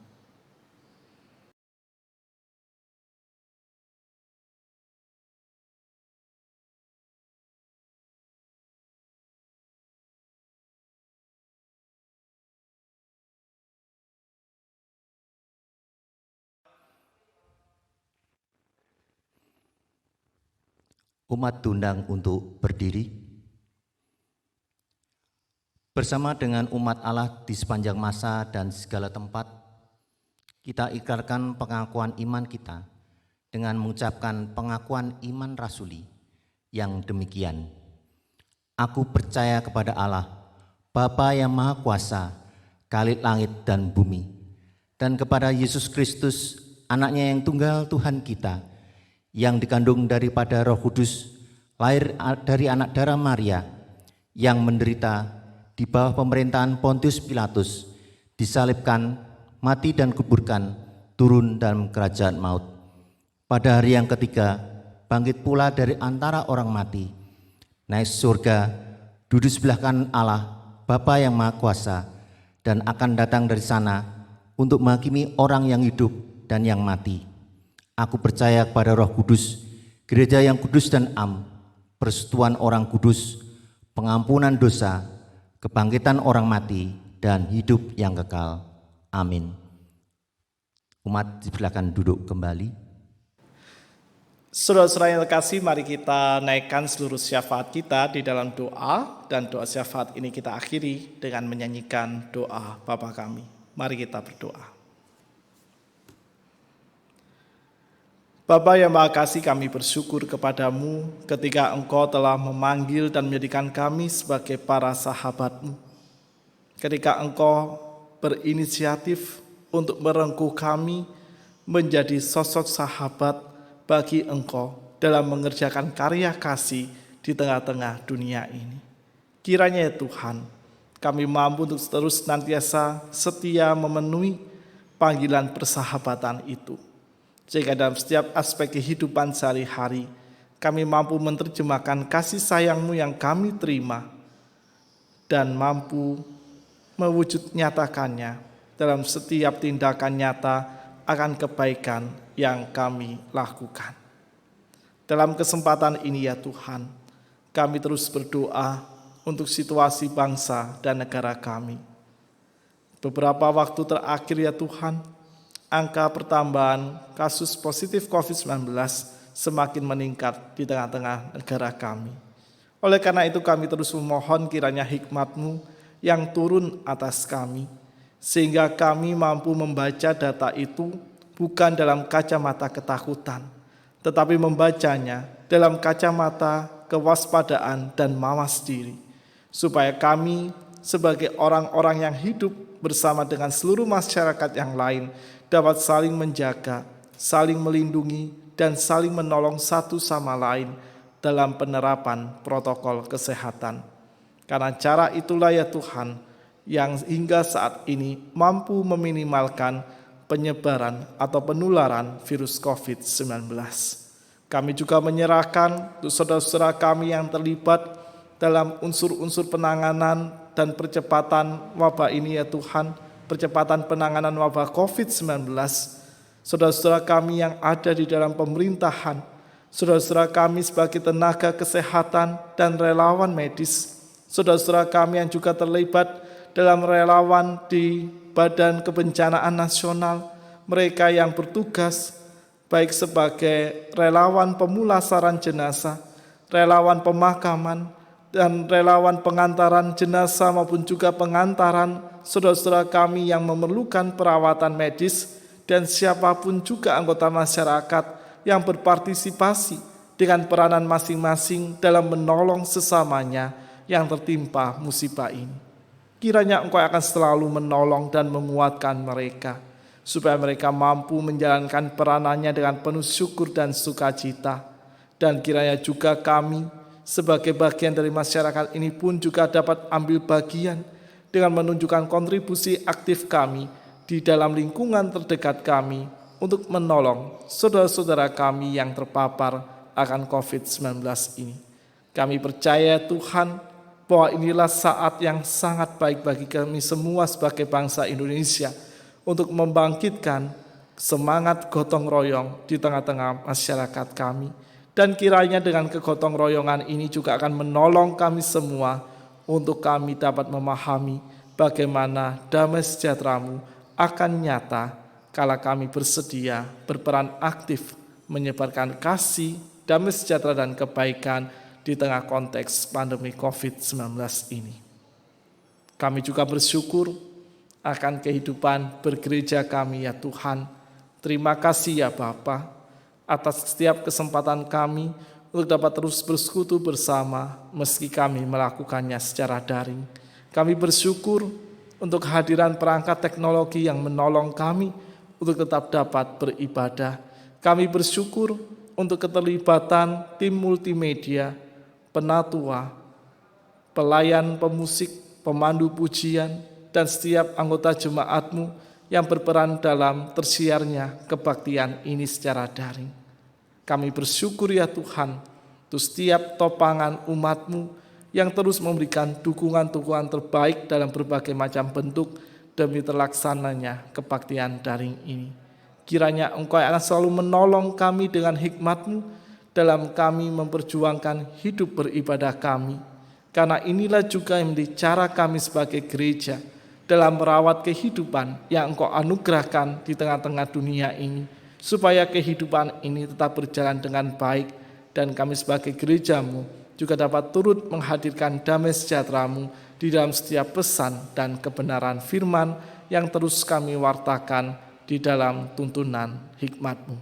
Umat diundang untuk berdiri. Bersama dengan umat Allah di sepanjang masa dan segala tempat, kita ikrarkan pengakuan iman kita dengan mengucapkan pengakuan iman rasuli yang demikian. Aku percaya kepada Allah, Bapa yang Maha Kuasa, Khalid langit dan bumi, dan kepada Yesus Kristus, anaknya yang tunggal Tuhan kita, yang dikandung daripada Roh Kudus, lahir dari anak darah Maria, yang menderita di bawah pemerintahan Pontius Pilatus, disalibkan, mati dan kuburkan, turun dalam kerajaan maut. Pada hari yang ketiga, bangkit pula dari antara orang mati, naik surga, duduk sebelah kanan Allah, Bapa yang Maha Kuasa, dan akan datang dari sana untuk menghakimi orang yang hidup dan yang mati. Aku percaya kepada Roh Kudus, gereja yang kudus dan am, persekutuan orang kudus, pengampunan dosa, kebangkitan orang mati, dan hidup yang kekal. Amin. Umat dipersilakan duduk kembali. Saudara-saudara yang terkasih, mari kita naikkan seluruh syafaat kita di dalam doa, dan doa syafaat ini kita akhiri dengan menyanyikan doa Bapa kami. Mari kita berdoa. Bapa yang Maha Kasih, kami bersyukur kepadamu ketika Engkau telah memanggil dan menjadikan kami sebagai para sahabat-Mu. Ketika Engkau berinisiatif untuk merengkuh kami menjadi sosok sahabat bagi Engkau dalam mengerjakan karya kasih di tengah-tengah dunia ini. Kiranya ya Tuhan, kami mampu untuk terus senantiasa setia memenuhi panggilan persahabatan itu. Sehingga dalam setiap aspek kehidupan sehari-hari, kami mampu menerjemahkan kasih sayang-Mu yang kami terima dan mampu mewujud nyatakannya dalam setiap tindakan nyata akan kebaikan yang kami lakukan. Dalam kesempatan ini ya Tuhan, kami terus berdoa untuk situasi bangsa dan negara kami. Beberapa waktu terakhir ya Tuhan, angka pertambahan kasus positif COVID-19 semakin meningkat di tengah-tengah negara kami. Oleh karena itu kami terus memohon kiranya hikmat-Mu yang turun atas kami, sehingga kami mampu membaca data itu bukan dalam kacamata ketakutan, tetapi membacanya dalam kacamata kewaspadaan dan mawas diri, supaya kami sebagai orang-orang yang hidup bersama dengan seluruh masyarakat yang lain dapat saling menjaga, saling melindungi, dan saling menolong satu sama lain dalam penerapan protokol kesehatan. Karena cara itulah ya Tuhan yang hingga saat ini mampu meminimalkan penyebaran atau penularan virus COVID-19. Kami juga menyerahkan untuk saudara-saudara kami yang terlibat dalam unsur-unsur penanganan dan percepatan wabah ini ya Tuhan, percepatan penanganan wabah COVID-19, saudara-saudara kami yang ada di dalam pemerintahan, saudara-saudara kami sebagai tenaga kesehatan dan relawan medis, saudara-saudara kami yang juga terlibat dalam relawan di Badan Kebencanaan Nasional, mereka yang bertugas baik sebagai relawan pemulasaran jenazah, relawan pemakaman, dan relawan pengantaran jenazah maupun juga pengantaran saudara-saudara kami yang memerlukan perawatan medis, dan siapapun juga anggota masyarakat yang berpartisipasi dengan peranan masing-masing dalam menolong sesamanya yang tertimpa musibah ini. Kiranya Engkau akan selalu menolong dan menguatkan mereka, supaya mereka mampu menjalankan peranannya dengan penuh syukur dan sukacita. Dan kiranya juga kami sebagai bagian dari masyarakat ini pun juga dapat ambil bagian dengan menunjukkan kontribusi aktif kami di dalam lingkungan terdekat kami untuk menolong saudara-saudara kami yang terpapar akan COVID-19 ini. Kami percaya Tuhan bahwa inilah saat yang sangat baik bagi kami semua sebagai bangsa Indonesia untuk membangkitkan semangat gotong royong di tengah-tengah masyarakat kami. Dan kiranya dengan kegotong royongan ini juga akan menolong kami semua untuk kami dapat memahami bagaimana damai sejahtera-Mu akan nyata kala kami bersedia berperan aktif menyebarkan kasih, damai sejahtera dan kebaikan di tengah konteks pandemi COVID-19 ini. Kami juga bersyukur akan kehidupan bergereja kami ya Tuhan. Terima kasih ya Bapa atas setiap kesempatan kami untuk dapat terus bersekutu bersama meski kami melakukannya secara daring. Kami bersyukur untuk kehadiran perangkat teknologi yang menolong kami untuk tetap dapat beribadah. Kami bersyukur untuk keterlibatan tim multimedia, penatua, pelayan pemusik, pemandu pujian, dan setiap anggota jemaat-Mu yang berperan dalam tersiarnya kebaktian ini secara daring. Kami bersyukur ya Tuhan untuk setiap topangan umat-Mu yang terus memberikan dukungan-dukungan terbaik dalam berbagai macam bentuk demi terlaksananya kebaktian daring ini. Kiranya Engkau akan selalu menolong kami dengan hikmat-Mu dalam kami memperjuangkan hidup beribadah kami. Karena inilah juga yang menjadi cara kami sebagai gereja dalam merawat kehidupan yang Engkau anugerahkan di tengah-tengah dunia ini, supaya kehidupan ini tetap berjalan dengan baik, dan kami sebagai gereja-Mu juga dapat turut menghadirkan damai sejahtera-Mu di dalam setiap pesan dan kebenaran firman yang terus kami wartakan di dalam tuntunan hikmat-Mu.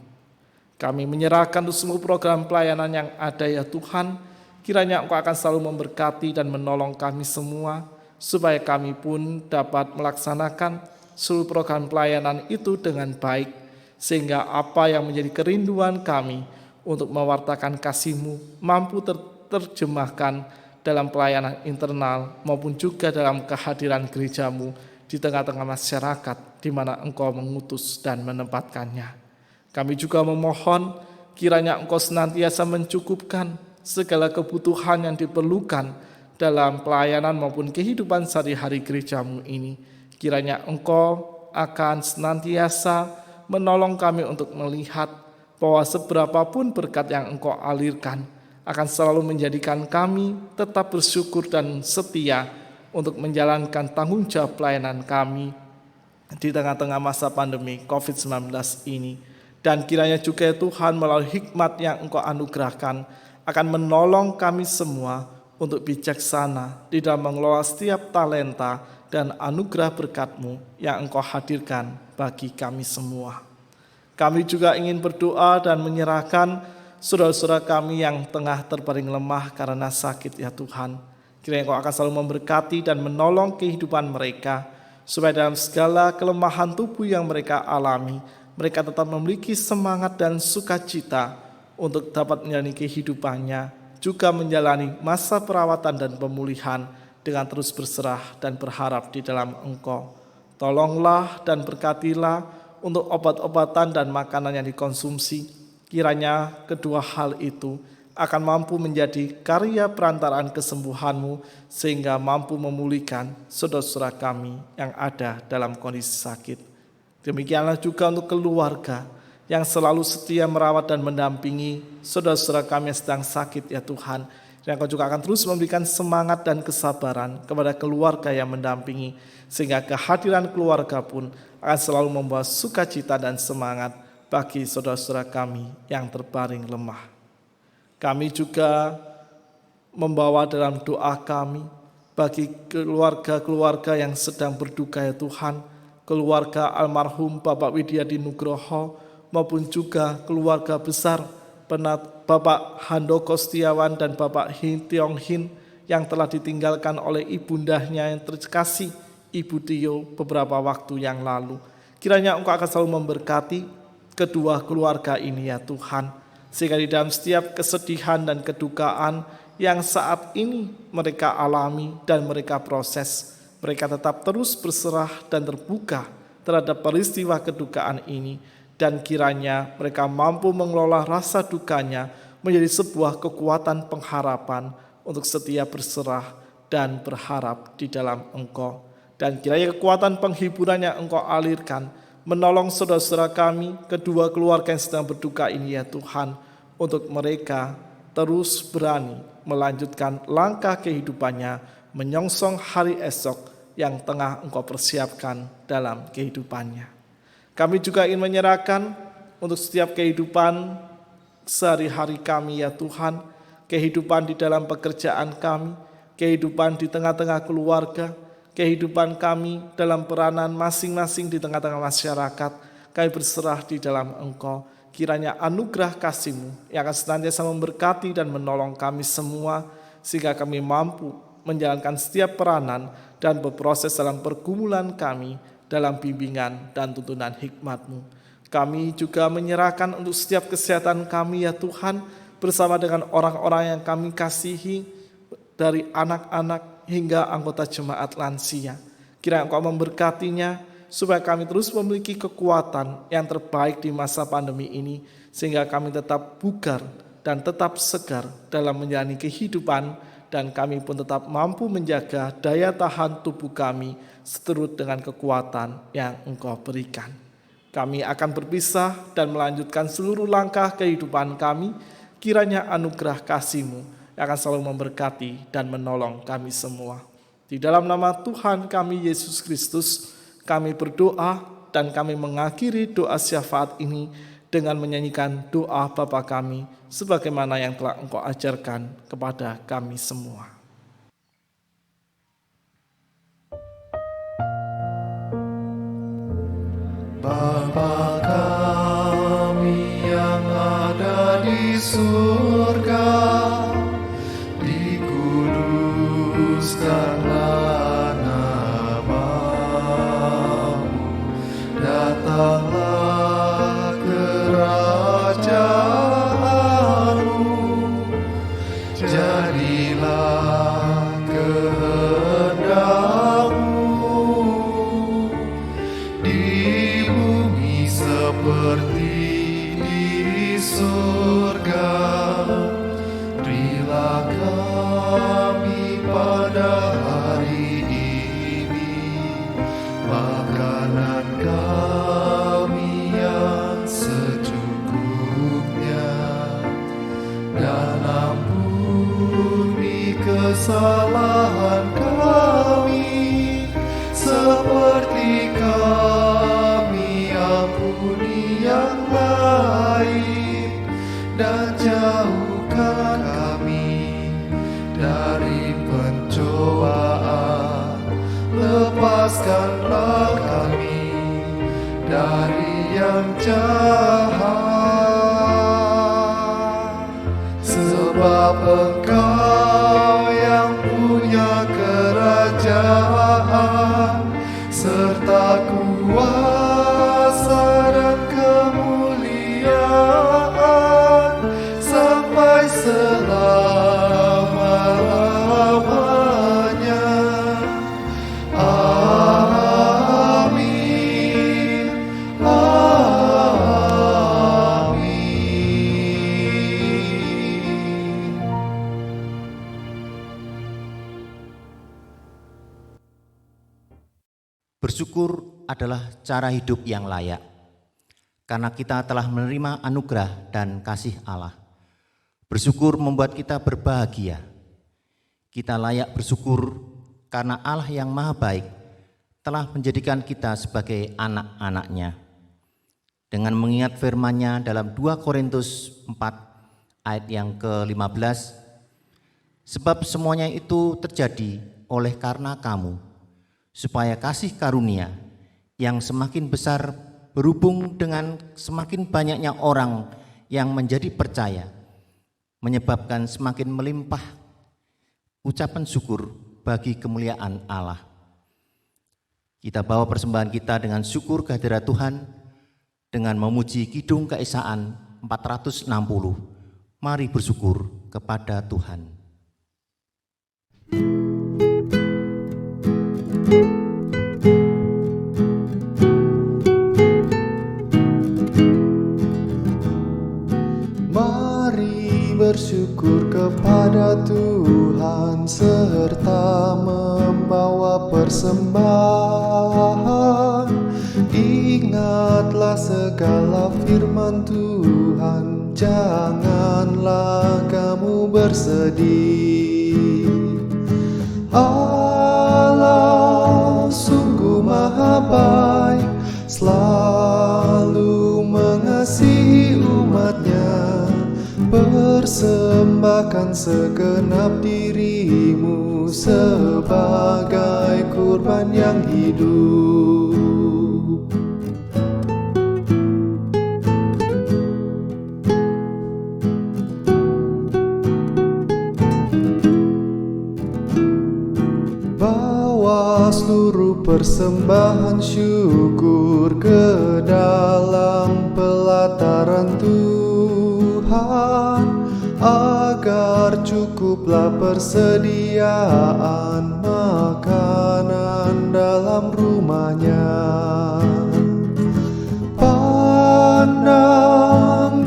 Kami menyerahkan untuk semua program pelayanan yang ada ya Tuhan, kiranya Engkau akan selalu memberkati dan menolong kami semua, supaya kami pun dapat melaksanakan seluruh program pelayanan itu dengan baik, sehingga apa yang menjadi kerinduan kami untuk mewartakan kasih-Mu mampu terjemahkan dalam pelayanan internal maupun juga dalam kehadiran gereja-Mu di tengah-tengah masyarakat di mana Engkau mengutus dan menempatkannya. Kami juga memohon kiranya Engkau senantiasa mencukupkan segala kebutuhan yang diperlukan dalam pelayanan maupun kehidupan sehari-hari gereja-Mu ini. Kiranya Engkau akan senantiasa menolong kami untuk melihat bahwa seberapapun berkat yang Engkau alirkan akan selalu menjadikan kami tetap bersyukur dan setia untuk menjalankan tanggung jawab pelayanan kami di tengah-tengah masa pandemi COVID-19 ini. Dan kiranya juga ya Tuhan melalui hikmat yang Engkau anugerahkan akan menolong kami semua untuk bijaksana di dalam mengelola setiap talenta dan anugerah berkat-Mu yang Engkau hadirkan bagi kami semua. Kami juga ingin berdoa dan menyerahkan saudara-saudara kami yang tengah terbaring lemah karena sakit ya Tuhan. Kiranya Engkau akan selalu memberkati dan menolong kehidupan mereka, supaya dalam segala kelemahan tubuh yang mereka alami, mereka tetap memiliki semangat dan sukacita untuk dapat menjalani kehidupannya, juga menjalani masa perawatan dan pemulihan dengan terus berserah dan berharap di dalam Engkau. Tolonglah dan berkatilah untuk obat-obatan dan makanan yang dikonsumsi. Kiranya kedua hal itu akan mampu menjadi karya perantaraan kesembuhan-Mu sehingga mampu memulihkan saudara-saudara kami yang ada dalam kondisi sakit. Demikianlah juga untuk keluarga yang selalu setia merawat dan mendampingi saudara-saudara kami yang sedang sakit ya Tuhan. Dan Engkau juga akan terus memberikan semangat dan kesabaran kepada keluarga yang mendampingi, sehingga kehadiran keluarga pun akan selalu membawa sukacita dan semangat bagi saudara-saudara kami yang terbaring lemah. Kami juga membawa dalam doa kami bagi keluarga-keluarga yang sedang berduka ya Tuhan, keluarga almarhum Bapak Widyadi Nugroho maupun juga keluarga besar Bapak Handoko Setiawan dan Bapak Hin Tiong Hin yang telah ditinggalkan oleh ibundanya yang terkasih Ibu Tio beberapa waktu yang lalu. Kiranya Engkau akan selalu memberkati kedua keluarga ini ya Tuhan, sehingga di dalam setiap kesedihan dan kedukaan yang saat ini mereka alami dan mereka proses, mereka tetap terus berserah dan terbuka terhadap peristiwa kedukaan ini, dan kiranya mereka mampu mengelola rasa dukanya menjadi sebuah kekuatan pengharapan untuk setia berserah dan berharap di dalam Engkau. Dan kiranya kekuatan penghiburan yang Engkau alirkan menolong saudara-saudara kami, kedua keluarga yang sedang berduka ini ya Tuhan, untuk mereka terus berani melanjutkan langkah kehidupannya menyongsong hari esok yang tengah Engkau persiapkan dalam kehidupannya. Kami juga ingin menyerahkan untuk setiap kehidupan sehari-hari kami ya Tuhan, kehidupan di dalam pekerjaan kami, kehidupan di tengah-tengah keluarga, kehidupan kami dalam peranan masing-masing di tengah-tengah masyarakat. Kami berserah di dalam Engkau. Kiranya anugerah kasih-Mu yang akan senantiasa memberkati dan menolong kami semua, sehingga kami mampu menjalankan setiap peranan dan berproses dalam pergumulan kami dalam bimbingan dan tuntunan hikmat-Mu. Kami juga menyerahkan untuk setiap kesehatan kami ya Tuhan, bersama dengan orang-orang yang kami kasihi, dari anak-anak hingga anggota jemaat lansia. Kiranya Engkau memberkatinya, supaya kami terus memiliki kekuatan yang terbaik di masa pandemi ini, sehingga kami tetap bugar dan tetap segar dalam menjalani kehidupan, dan kami pun tetap mampu menjaga daya tahan tubuh kami seturut dengan kekuatan yang Engkau berikan. Kami akan berpisah dan melanjutkan seluruh langkah kehidupan kami. Kiranya anugerah kasih-Mu yang akan selalu memberkati dan menolong kami semua. Di dalam nama Tuhan kami Yesus Kristus, kami berdoa dan kami mengakhiri doa syafaat ini dengan menyanyikan doa Bapa kami sebagaimana yang telah Engkau ajarkan kepada kami semua. Bapa kami yang ada di surga, dikuduskanlah nama-Mu, datanglah kerajaan-Mu, jadilah kehendak-Mu di bumi seperti di surga. Berilah kami pada hari ini makanan kami yang secukupnya, dan ampuni kesalahan kami seperti kami ampuni yang lain, dan jauhkan kami dari pencobaan, lepaskanlah kami dari yang jahat. Sebab Engkau yang punya kerajaan serta kuasa dan kemuliaan sampai selama-lamanya. Amin. Bersyukur adalah cara hidup yang layak, karena kita telah menerima anugerah dan kasih Allah. Bersyukur membuat kita berbahagia. Kita layak bersyukur karena Allah yang Maha Baik telah menjadikan kita sebagai anak-anak-Nya. Dengan mengingat firman-Nya dalam 2 Korintus 4 ayat yang ke-15, sebab semuanya itu terjadi oleh karena kamu, supaya kasih karunia yang semakin besar berhubung dengan semakin banyaknya orang yang menjadi percaya, menyebabkan semakin melimpah ucapan syukur bagi kemuliaan Allah. Kita bawa persembahan kita dengan syukur kehadirat Tuhan dengan memuji Kidung Keesaan 460. Mari bersyukur kepada Tuhan. Mari bersyukur kepada Tuhan serta membawa persembahan. Ingatlah segala firman Tuhan, janganlah kamu bersedih. Allah sungguh maha baik, selalu mengasihi umatnya. Persembahkan segenap dirimu sebagai kurban yang hidup. Bawa seluruh persembahan syukur ke dalam pelataran Tuhan, agar cukuplah persediaan makanan dalam rumahnya. Pandang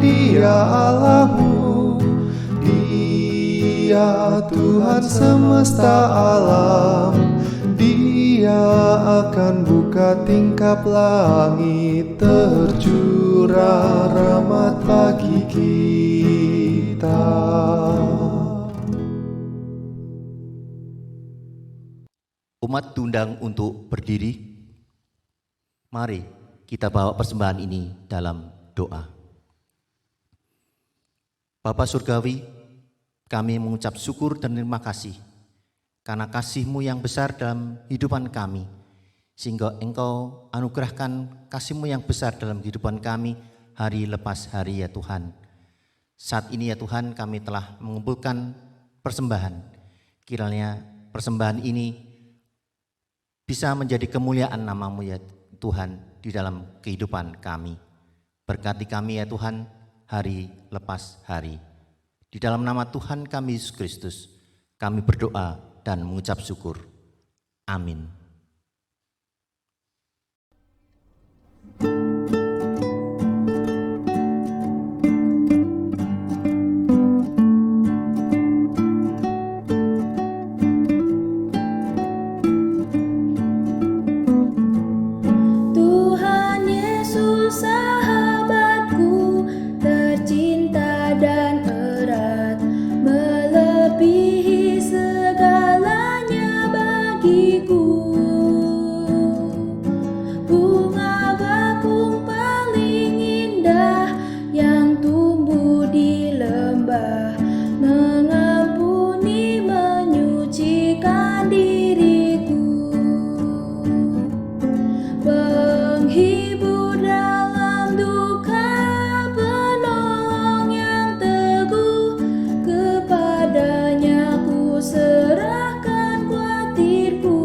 Dia Allahmu, Dia Tuhan semesta alam. Dia akan buka tingkap langit, tercurah rahmat bagi kita. Umat diundang untuk berdiri. Mari kita bawa persembahan ini dalam doa. Bapa Surgawi, kami mengucap syukur dan terima kasih karena kasih-Mu yang besar dalam kehidupan kami, sehingga Engkau anugerahkan kasih-Mu yang besar dalam kehidupan kami hari lepas hari ya Tuhan. Saat ini ya Tuhan, kami telah mengumpulkan persembahan. Kiranya persembahan ini bisa menjadi kemuliaan nama-Mu ya Tuhan di dalam kehidupan kami. Berkati kami ya Tuhan hari lepas hari. Di dalam nama Tuhan kami Yesus Kristus, kami berdoa dan mengucap syukur. Amin. Tuhan Yesus sahabatku, tercinta dan erat, melebihi segalanya bagiku. Bunga bakung paling indah yang tumbuh di lembah, mengampuni menyucikan diriku. Penghibur dalam duka, penolong yang teguh, kepadanya ku serahkan kuatirku.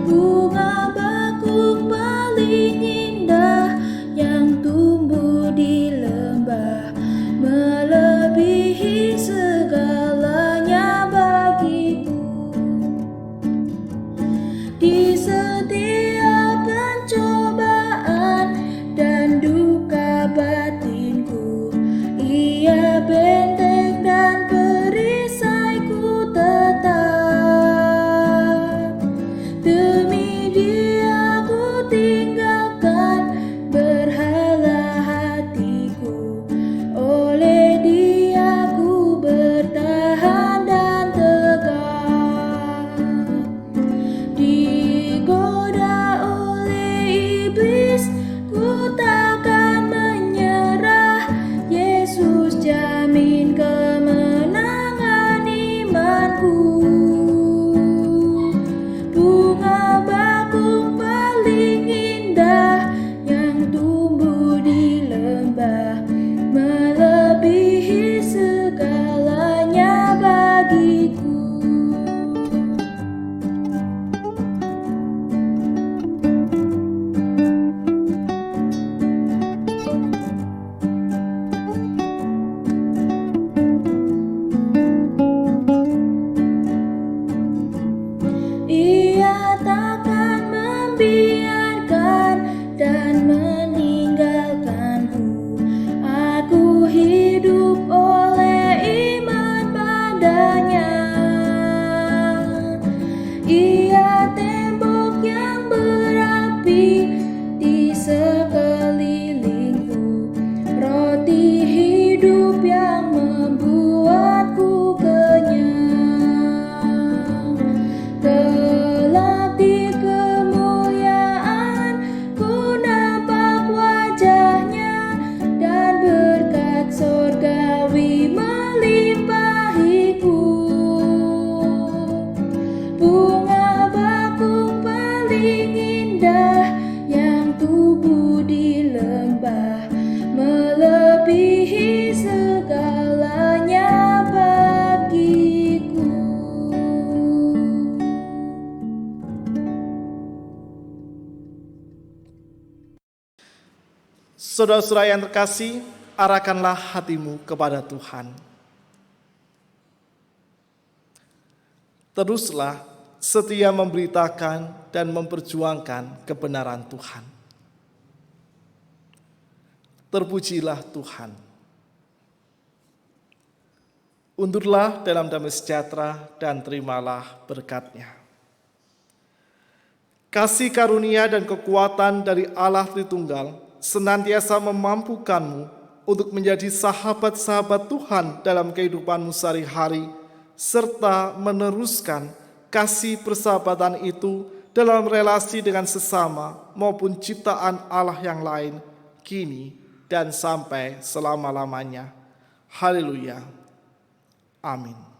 Bunga bakung paling indah yang tumbuh di lembah, melebihi segalanya bagiku. Di setiap pencobaan dan duka batinku, Ia benteng dan perisaiku tetap. bunga bakung paling indah yang tumbuh di lembah, melebihi segalanya bagiku. Ia takkan membiarkan dan meninggalkanku. Aku hidup oleh iman padanya. Ia tembok yang berapi di sekelilingku, roti hidup yang membuatku kenyang. Kelak di kemuliaan ku nampak wajahnya, dan berkat sorgawi melimpahiku. Bunga bakung paling indah yang tumbuh di lembah, melebihi segalanya bagiku. Saudara-saudara yang terkasih, arahkanlah hatimu kepada Tuhan. Teruslah setia memberitakan dan memperjuangkan kebenaran Tuhan. Terpujilah Tuhan. Undurlah dalam damai sejahtera dan terimalah berkat-Nya. Kasih karunia dan kekuatan dari Allah Tritunggal senantiasa memampukanmu untuk menjadi sahabat-sahabat Tuhan dalam kehidupanmu sehari-hari, serta meneruskan kasih persahabatan itu dalam relasi dengan sesama maupun ciptaan Allah yang lain, kini dan sampai selama-lamanya. Haleluya. Amin.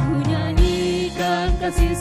Ku nyanyikan kasih